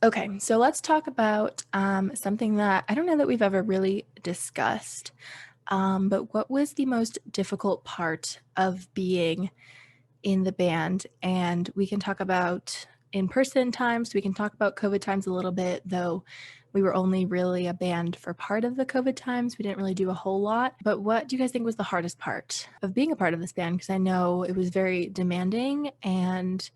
Okay, so let's talk about something that I don't know that we've ever really discussed. But what was the most difficult part of being in the band? And we can talk about in-person times. We can talk about COVID times a little bit, though we were only really a band for part of the COVID times. We didn't really do a whole lot. But what do you guys think was the hardest part of being a part of this band? Because I know it was very demanding and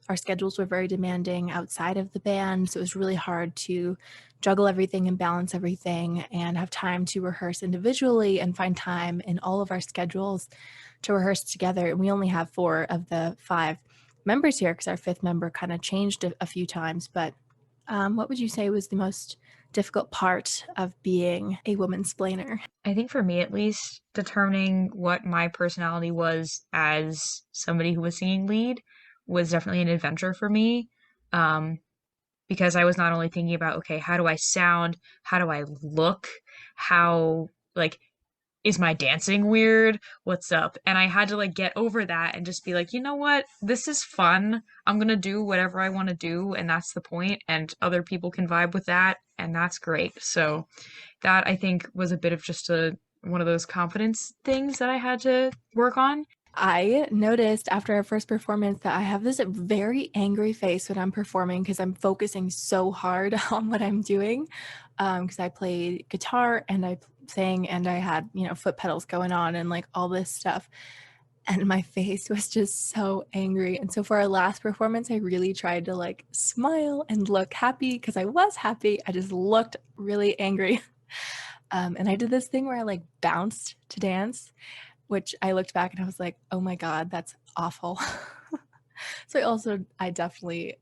our schedules were very demanding outside of the band, so it was really hard to juggle everything and balance everything and have time to rehearse individually and find time in all of our schedules to rehearse together. And we only have 4 of the 5 members here because our 5th member kind of changed a few times. But what would you say was the most difficult part of being a woman-splainer? I think for me at least, determining what my personality was as somebody who was singing lead was definitely an adventure for me. Um, because I was not only thinking about, okay, how do I sound? How do I look? How, like, is my dancing weird? What's up? And I had to like get over that and just be like, you know what? This is fun. I'm gonna do whatever I want to do, and that's the point, and other people can vibe with that, and that's great. So that I think was a bit of just a one of those confidence things that I had to work on. I noticed after our first performance that I have this very angry face when I'm performing because I'm focusing so hard on what I'm doing. Because I played guitar and I sang and I had, foot pedals going on and like all this stuff. And my face was just so angry. And so for our last performance, I really tried to like smile and look happy because I was happy. I just looked really angry. And I did this thing where I like bounced to dance, which I looked back and I was like, "Oh my god, that's awful." So I definitely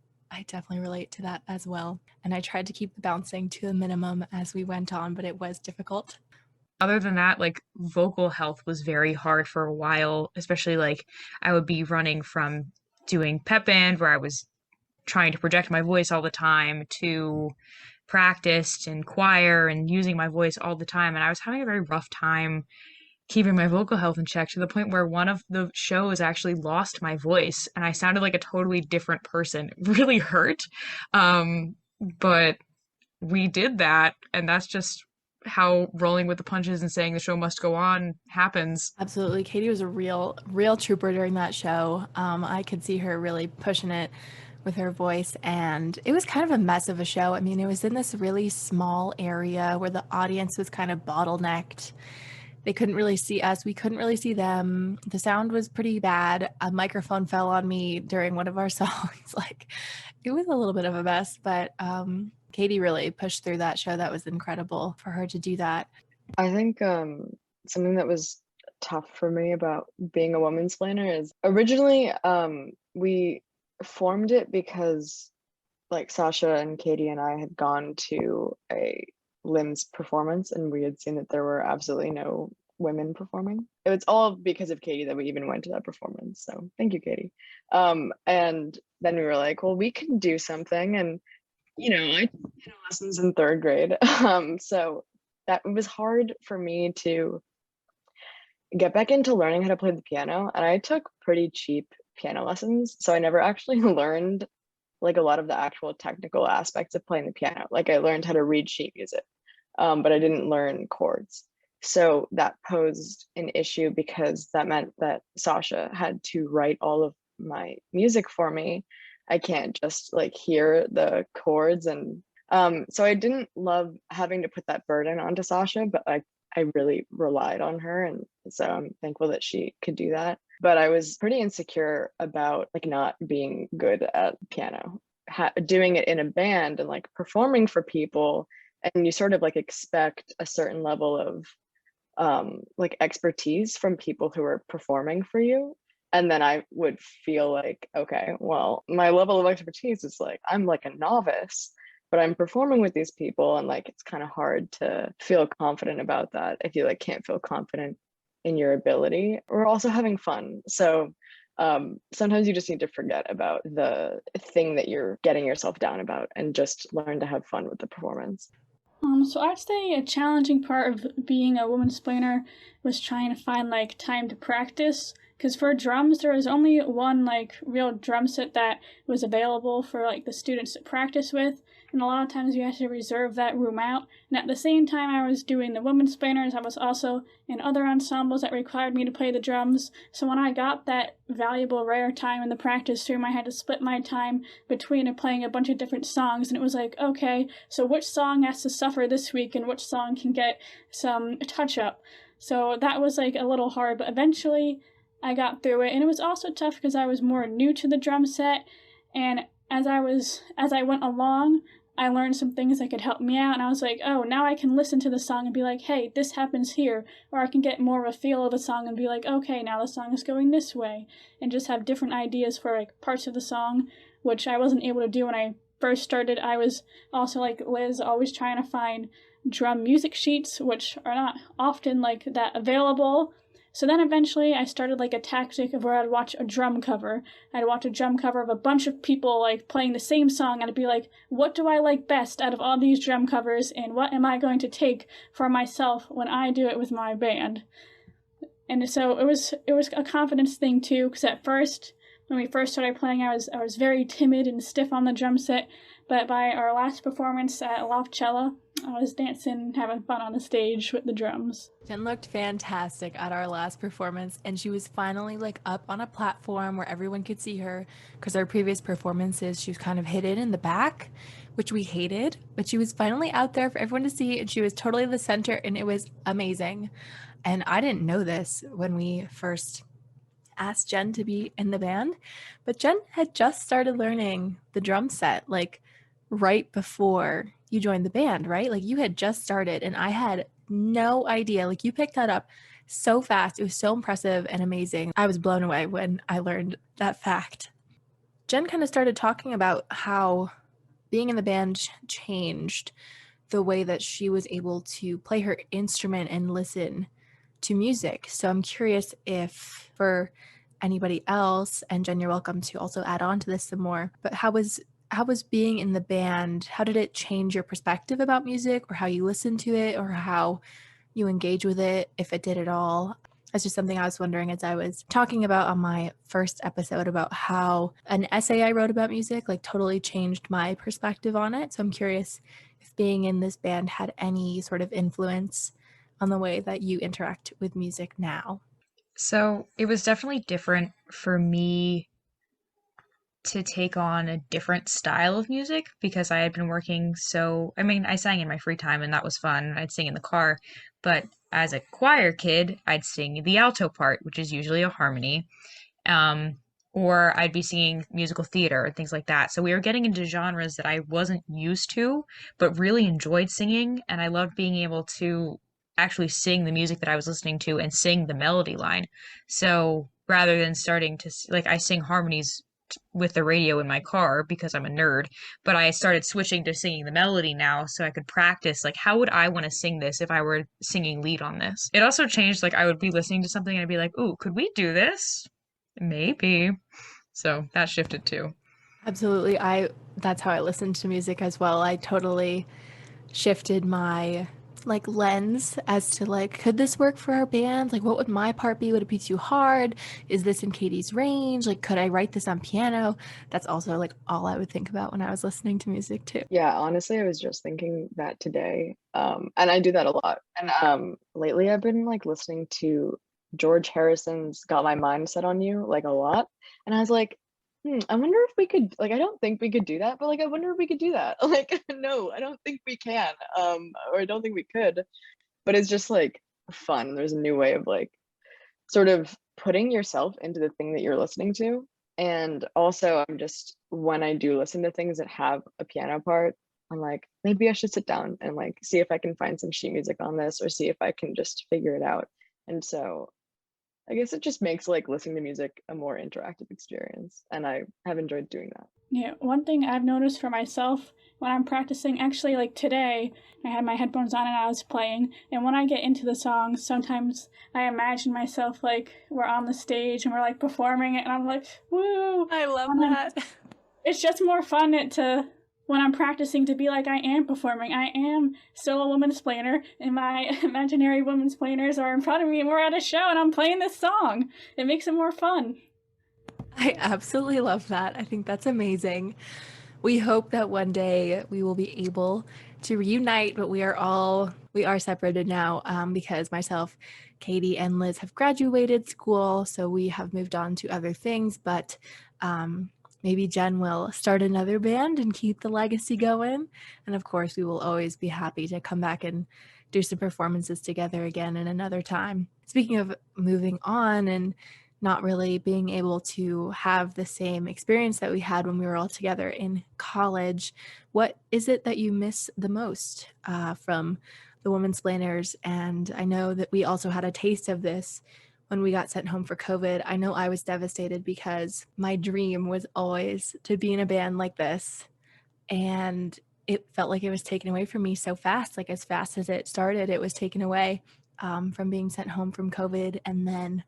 relate to that as well. And I tried to keep the bouncing to a minimum as we went on, but it was difficult. Other than that, like vocal health was very hard for a while, especially like I would be running from doing pep band where I was trying to project my voice all the time to practiced and choir and using my voice all the time. And I was having a very rough time keeping my vocal health in check to the point where one of the shows actually lost my voice and I sounded like a totally different person. It really hurt. But we did that, and that's just how rolling with the punches and saying the show must go on happens. Absolutely. Katie was a real trooper during that show. I could see her really pushing it with her voice, and it was kind of a mess of a show. I mean, it was in this really small area where the audience was kind of bottlenecked. They couldn't really see us. We couldn't really see them. The sound was pretty bad. A microphone fell on me during one of our songs. Like, it was a little bit of a mess, but Katie really pushed through that show. That was incredible for her to do that. I think something that was tough for me about being a woman's planner is originally we formed it because like Sasha and Katie and I had gone to a Limbs performance and we had seen that there were absolutely no women performing. It was all because of Katie that we even went to that performance. So thank you, Katie. And then we were like, well, we can do something. And I took piano lessons in 3rd grade. So that was hard for me to get back into learning how to play the piano. And I took pretty cheap piano lessons. So I never actually learned like a lot of the actual technical aspects of playing the piano. Like I learned how to read sheet music, but I didn't learn chords. So that posed an issue because that meant that Sasha had to write all of my music for me. I can't just like hear the chords and so I didn't love having to put that burden onto Sasha, but I really relied on her, and so I'm thankful that she could do that. But I was pretty insecure about like not being good at piano, doing it in a band and like performing for people, and you sort of like expect a certain level of like expertise from people who are performing for you. And then I would feel like, okay, well, my level of expertise is like, I'm like a novice, but I'm performing with these people. And like, it's kind of hard to feel confident about that if you like can't feel confident in your ability. We're also having fun. So sometimes you just need to forget about the thing that you're getting yourself down about and just learn to have fun with the performance. So I'd say a challenging part of being a woman explainer was trying to find like time to practice. Because for drums, there was only one like real drum set that was available for like the students to practice with, and a lot of times you have to reserve that room out. And at the same time I was doing the Womansplainers, I was also in other ensembles that required me to play the drums. So when I got that valuable rare time in the practice room, I had to split my time between playing a bunch of different songs, and it was like, okay, so which song has to suffer this week and which song can get some touch up? So that was like a little hard, but eventually I got through it. And it was also tough because I was more new to the drum set, and as I went along, I learned some things that could help me out, and I was like, oh, now I can listen to the song and be like, hey, this happens here, or I can get more of a feel of a song and be like, okay, now the song is going this way, and just have different ideas for like parts of the song, which I wasn't able to do when I first started. I was also, like Liz, always trying to find drum music sheets, which are not often like that available. So then eventually I started like a tactic of where I'd watch a drum cover. I'd watch a drum cover of a bunch of people like playing the same song, and I'd be like, what do I like best out of all these drum covers, and what am I going to take for myself when I do it with my band? And so it was a confidence thing too, because at first, when we first started playing, I was very timid and stiff on the drum set, but by our last performance at Loftcella, I was dancing and having fun on the stage with the drums. Jen looked fantastic at our last performance, and she was finally like up on a platform where everyone could see her, because our previous performances she was kind of hidden in the back, which we hated, but she was finally out there for everyone to see, and she was totally the center, and it was amazing. And I didn't know this when we first asked Jen to be in the band, but Jen had just started learning the drum set like right before you joined the band, right? Like you had just started, and I had no idea. Like you picked that up so fast. It was so impressive and amazing. I was blown away when I learned that fact. Jen kind of started talking about how being in the band changed the way that she was able to play her instrument and listen to music. So I'm curious if for anybody else, and Jen, you're welcome to also add on to this some more, but how was being in the band, how did it change your perspective about music, or how you listen to it, or how you engage with it, if it did at all? That's just something I was wondering as I was talking about on my first episode about how an essay I wrote about music like totally changed my perspective on it. So I'm curious if being in this band had any sort of influence on the way that you interact with music now. So it was definitely different for me to take on a different style of music because I had been working I mean, I sang in my free time and that was fun. I'd sing in the car, but as a choir kid, I'd sing the alto part, which is usually a harmony. Or I'd be singing musical theater and things like that. So we were getting into genres that I wasn't used to, but really enjoyed singing. And I loved being able to actually sing the music that I was listening to and sing the melody line. So rather than starting to, like, I sing harmonies with the radio in my car because I'm a nerd, but I started switching to singing the melody now so I could practice, like, how would I want to sing this if I were singing lead on this? It also changed, like, I would be listening to something and I'd be like, ooh, could we do this? Maybe. So that shifted too. Absolutely. That's how I listen to music as well. I totally shifted my like lens as to like, could this work for our band? Like, what would my part be? Would it be too hard? Is this in Katie's range? Like, could I write this on piano? That's also like all I would think about when I was listening to music too. Yeah, honestly, I was just thinking that today. And I do that a lot. And lately I've been like listening to George Harrison's Got My Mind Set on You like a lot. And I was like, I wonder if we could, like, I don't think we could do that, but like, I wonder if we could do that. Like, no, I don't think we can, or I don't think we could, but it's just like fun. There's a new way of like sort of putting yourself into the thing that you're listening to. And also when I do listen to things that have a piano part, I'm like, maybe I should sit down and like see if I can find some sheet music on this, or see if I can just figure it out. And so I guess it just makes like listening to music a more interactive experience, and I have enjoyed doing that. Yeah, one thing I've noticed for myself when I'm practicing, actually like today, I had my headphones on and I was playing, and when I get into the songs, sometimes I imagine myself like we're on the stage and we're like performing it, and I'm like, woo! I love that. It's just more fun when I'm practicing to be like I am performing. I am still a Womansplainer, and my imaginary Womansplainers are in front of me, and we're at a show, and I'm playing this song. It makes it more fun. I absolutely love that. I think that's amazing. We hope that one day we will be able to reunite, but we are separated now because myself, Katie, and Liz have graduated school, so we have moved on to other things. But um, maybe Jen will start another band and keep the legacy going. And of course, we will always be happy to come back and do some performances together again in another time. Speaking of moving on and not really being able to have the same experience that we had when we were all together in college, what is it that you miss the most from the Womansplainers? And I know that we also had a taste of this when we got sent home for COVID. I know I was devastated because my dream was always to be in a band like this. And it felt like it was taken away from me so fast, like as fast as it started, it was taken away from being sent home from COVID. And then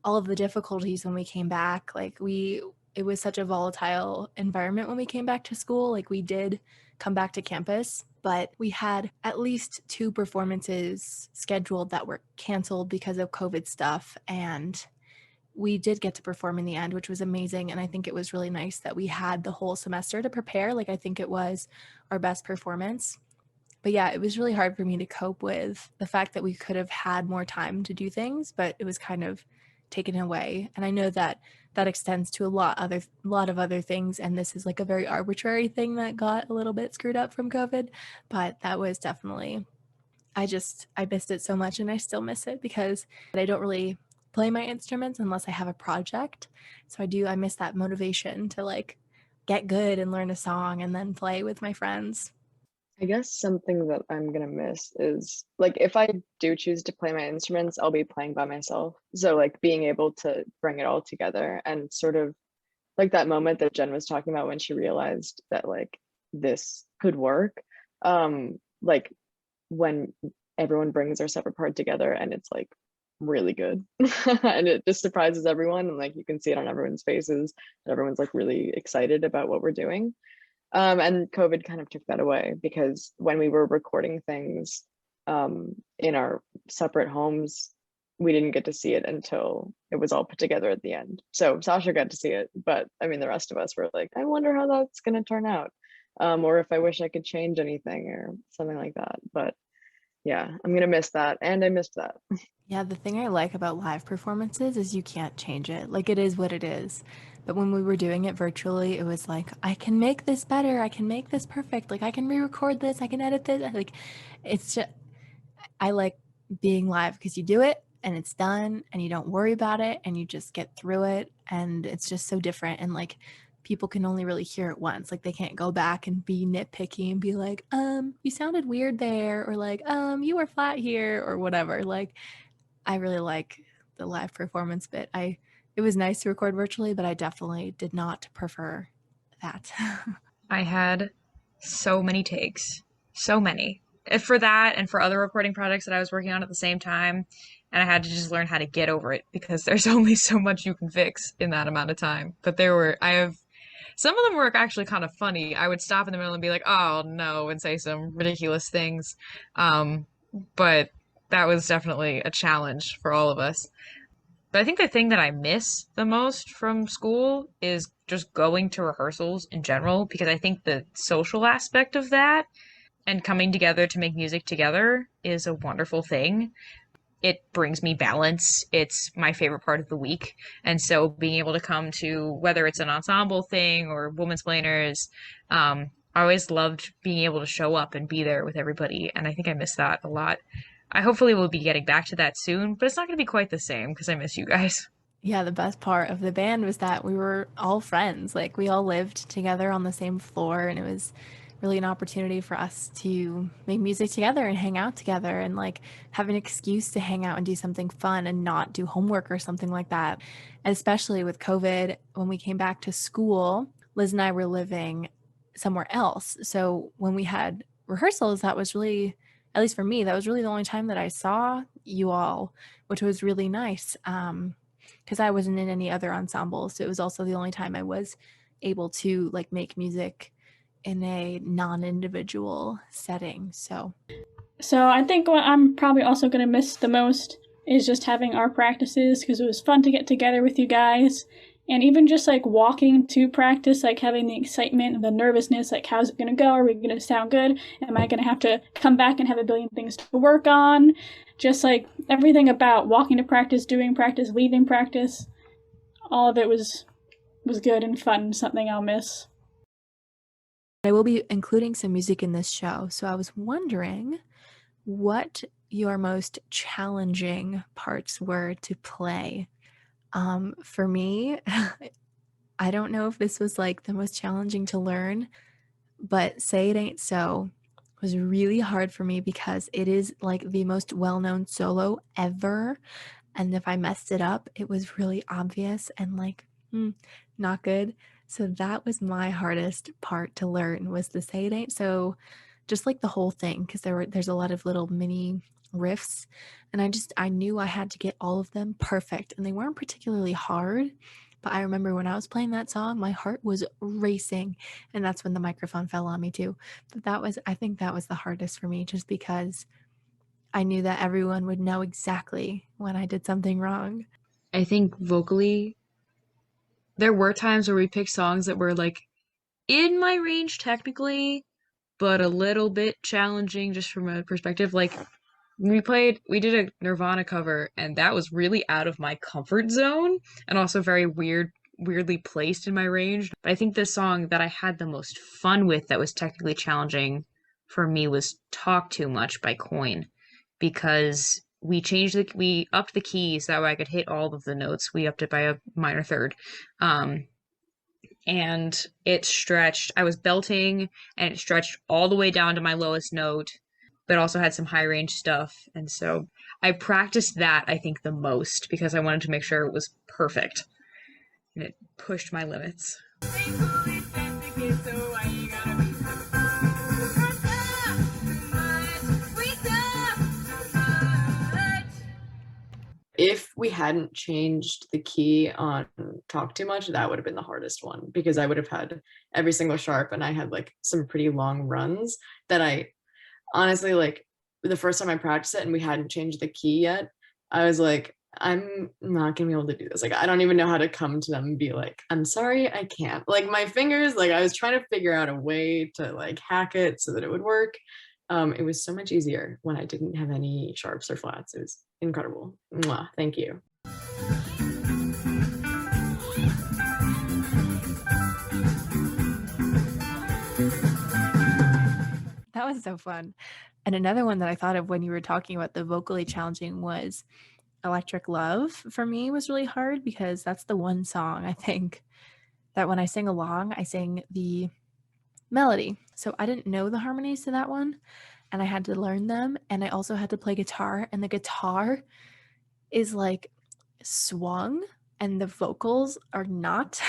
all of the difficulties when we came back, it was such a volatile environment when we came back to school. Like we did come back to campus, but we had at least 2 performances scheduled that were canceled because of COVID stuff. And we did get to perform in the end, which was amazing. And I think it was really nice that we had the whole semester to prepare. Like I think it was our best performance. But yeah, it was really hard for me to cope with the fact that we could have had more time to do things, but it was kind of taken away. And I know that that extends to a lot of other things, and this is like a very arbitrary thing that got a little bit screwed up from COVID, but that was definitely I missed it so much, and I still miss it because I don't really play my instruments unless I have a project. So I miss that motivation to like get good and learn a song and then play with my friends. I guess something that I'm gonna miss is like if I do choose to play my instruments, I'll be playing by myself. So like being able to bring it all together and sort of like that moment that Jen was talking about when she realized that like this could work. Like when everyone brings their separate part together and it's like really good and it just surprises everyone and like you can see it on everyone's faces that everyone's like really excited about what we're doing. And COVID kind of took that away because when we were recording things in our separate homes, we didn't get to see it until it was all put together at the end. So Sasha got to see it, but I mean, the rest of us were like, I wonder how that's going to turn out. Or if I wish I could change anything or something like that. But yeah, I'm going to miss that. And I missed that. Yeah, the thing I like about live performances is you can't change it. Like it is what it is. But when we were doing it virtually, it was like, I can make this better. I can make this perfect. Like I can re-record this. I can edit this. Like it's just I like being live because you do it and it's done and you don't worry about it and you just get through it and it's just so different and like people can only really hear it once. Like they can't go back and be nitpicky and be like, you sounded weird there or like, you were flat here or whatever. Like I really like the live performance bit. It was nice to record virtually, but I definitely did not prefer that. I had so many takes, so many. For that and for other recording projects that I was working on at the same time. And I had to just learn how to get over it because there's only so much you can fix in that amount of time. But some of them were actually kind of funny. I would stop in the middle and be like, oh no, and say some ridiculous things. Um, but that was definitely a challenge for all of us. But I think the thing that I miss the most from school is just going to rehearsals in general, because I think the social aspect of that and coming together to make music together is a wonderful thing. It brings me balance. It's my favorite part of the week. And so being able to come to whether it's an ensemble thing or Womansplainers, I always loved being able to show up and be there with everybody. And I think I miss that a lot. I hopefully will be getting back to that soon, but it's not going to be quite the same because I miss you guys. Yeah, the best part of the band was that we were all friends. Like we all lived together on the same floor and it was really an opportunity for us to make music together and hang out together and like have an excuse to hang out and do something fun and not do homework or something like that. And especially with COVID, when we came back to school, Liz and I were living somewhere else. So when we had rehearsals, that was really, at least for me, that was really the only time that I saw you all, which was really nice. Because I wasn't in any other ensembles. So it was also the only time I was able to like make music in a non-individual setting. So I think what I'm probably also going to miss the most is just having our practices because it was fun to get together with you guys And even just like walking to practice, like having the excitement and the nervousness, like how's it going to go? Are we going to sound good? Am I going to have to come back and have a billion things to work on? Just like everything about walking to practice, doing practice, leaving practice, all of it was good and fun, something I'll miss. I will be including some music in this show, so I was wondering what your most challenging parts were to play. For me, I don't know if this was like the most challenging to learn, but Say It Ain't So was really hard for me because it is like the most well-known solo ever. And if I messed it up, it was really obvious and like, not good. So that was my hardest part to learn was the Say It Ain't So, just like the whole thing, because there's a lot of little mini riffs, and I knew I had to get all of them perfect, and they weren't particularly hard. But I remember when I was playing that song, my heart was racing, and that's when the microphone fell on me too. But I think that was the hardest for me, just because I knew that everyone would know exactly when I did something wrong. I think vocally, there were times where we picked songs that were like in my range technically, but a little bit challenging just from a perspective. Like we did a Nirvana cover, and that was really out of my comfort zone and also very weirdly placed in my range. But I think the song that I had the most fun with that was technically challenging for me was Talk Too Much by Coin, because we upped the keys that way I could hit all of the notes. We upped it by a minor third. And it stretched. I was belting and it stretched all the way down to my lowest note, but also had some high range stuff. And so I practiced that, I think, the most because I wanted to make sure it was perfect. And it pushed my limits. If we hadn't changed the key on Talk Too Much, that would have been the hardest one because I would have had every single sharp, and I had like some pretty long runs that I honestly, like, the first time I practiced it and we hadn't changed the key yet, I was like, I'm not gonna be able to do this. Like, I don't even know how to come to them and be like, I'm sorry, I can't. Like, my fingers, like, I was trying to figure out a way to like hack it so that it would work. It was so much easier when I didn't have any sharps or flats. It was incredible. Mwah, thank you. That was so fun. And another one that I thought of when you were talking about the vocally challenging was Electric Love. For me was really hard because that's the one song I think that when I sing along, I sing the melody. So I didn't know the harmonies to that one, and I had to learn them, and I also had to play guitar, and the guitar is like swung and the vocals are not.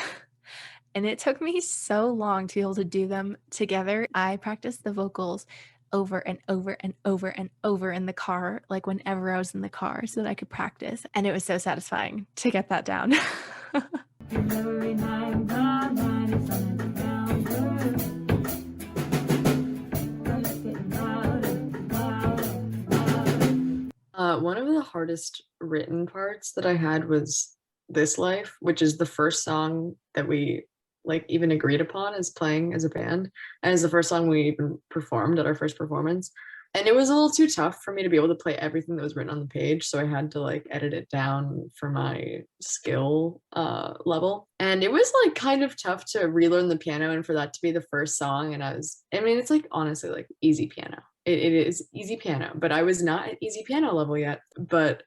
And it took me so long to be able to do them together. I practiced the vocals over and over and over and over in the car, like whenever I was in the car, so that I could practice. And it was so satisfying to get that down. One of the hardest written parts that I had was This Life, which is the first song that we like even agreed upon as playing as a band, and it's the first song we even performed at our first performance. And it was a little too tough for me to be able to play everything that was written on the page, so I had to like edit it down for my skill level. And it was like kind of tough to relearn the piano and for that to be the first song. And I mean, it's like honestly like easy piano. It is easy piano, but I was not at easy piano level yet. But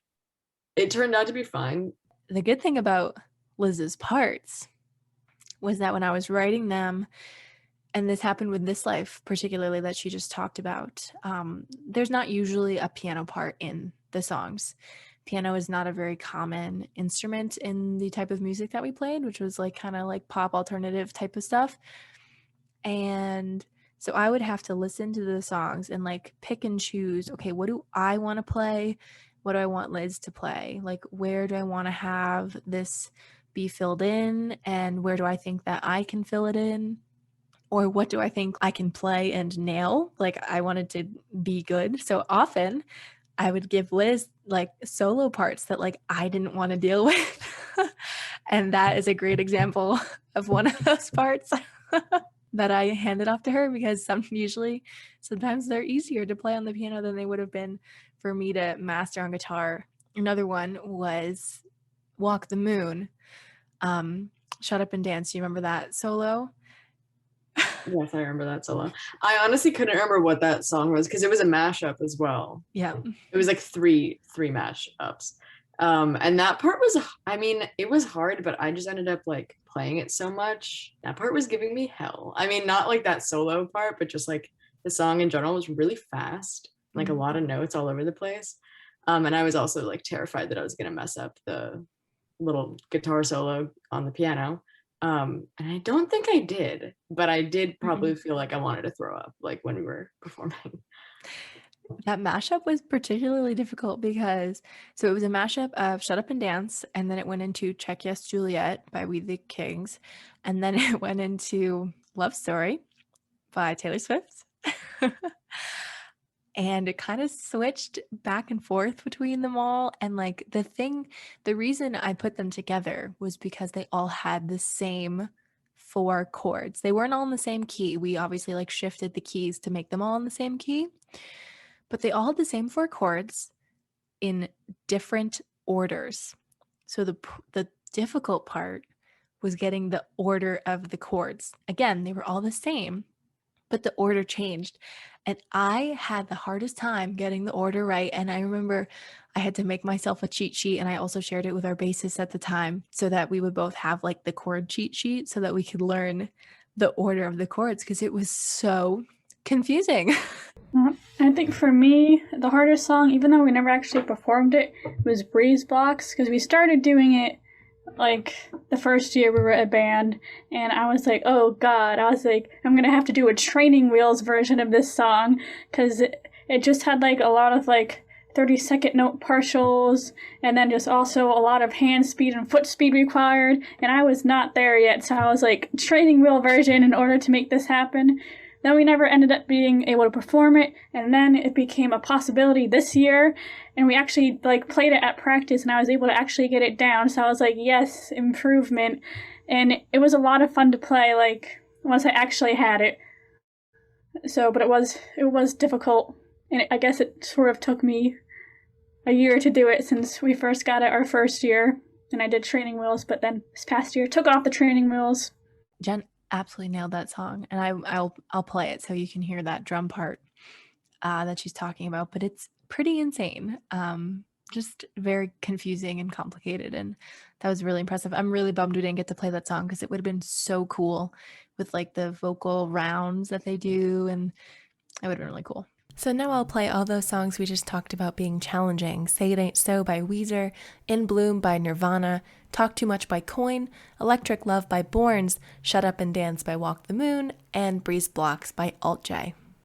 it turned out to be fine. The good thing about Liz's parts was that when I was writing them, and this happened with This Life particularly that she just talked about, there's not usually a piano part in the songs. Piano is not a very common instrument in the type of music that we played, which was like kind of like pop alternative type of stuff. And so I would have to listen to the songs and like pick and choose, okay, what do I want to play? What do I want Liz to play? Like, where do I want to have this be filled in? And where do I think that I can fill it in? Or what do I think I can play and nail? Like, I wanted to be good. So often I would give Liz like solo parts that like I didn't want to deal with. And that is a great example of one of those parts that I handed off to her, because sometimes they're easier to play on the piano than they would have been for me to master on guitar. Another one was Walk the Moon. Shut Up and Dance. Do you remember that solo? Yes, I remember that solo. I honestly couldn't remember what that song was because it was a mashup as well. Yeah. It was like three mashups. And that part was, I mean, it was hard, but I just ended up like playing it so much. That part was giving me hell. I mean, not like that solo part, but just like the song in general was really fast, like a lot of notes all over the place. And I was also like terrified that I was gonna mess up the little guitar solo on the piano. And I don't think I did, but I did probably feel like I wanted to throw up like when we were performing. That mashup was particularly difficult because it was a mashup of Shut Up and Dance, and then it went into Check Yes Juliet by We the Kings, and then it went into Love Story by Taylor Swift. And it kind of switched back and forth between them all. And like the reason I put them together was because they all had the same 4 chords. They weren't all in the same key. We obviously like shifted the keys to make them all in the same key, but they all had the same 4 chords in different orders. So the difficult part was getting the order of the chords. Again, they were all the same, but the order changed. And I had the hardest time getting the order right. And I remember I had to make myself a cheat sheet, and I also shared it with our bassist at the time so that we would both have like the chord cheat sheet so that we could learn the order of the chords, because it was so confusing. I think for me, the hardest song, even though we never actually performed it, was Breeze Blocks, because we started doing it like the first year we were a band, and I was like, oh god, I was like, I'm gonna have to do a Training Wheels version of this song, because it just had like a lot of like 30-second note partials, and then just also a lot of hand speed and foot speed required, and I was not there yet, so I was like, Training Wheel version in order to make this happen. Then we never ended up being able to perform it, and then it became a possibility this year, and we actually like played it at practice, and I was able to actually get it down, so I was like, yes, improvement. And it was a lot of fun to play, like, once I actually had it. So, but it was difficult, and I guess it sort of took me a year to do it since we first got it our first year, and I did Training Wheels, but then this past year took off the Training Wheels. Jen absolutely nailed that song, and I'll play it so you can hear that drum part that she's talking about. But it's pretty insane, just very confusing and complicated, and that was really impressive. I'm really bummed we didn't get to play that song because it would have been so cool with like the vocal rounds that they do, and it would have been really cool. So now I'll play all those songs we just talked about being challenging. Say It Ain't So by Weezer, In Bloom by Nirvana, Talk Too Much by Coin, Electric Love by Borns, Shut Up and Dance by Walk the Moon, and Breeze Blocks by Alt J.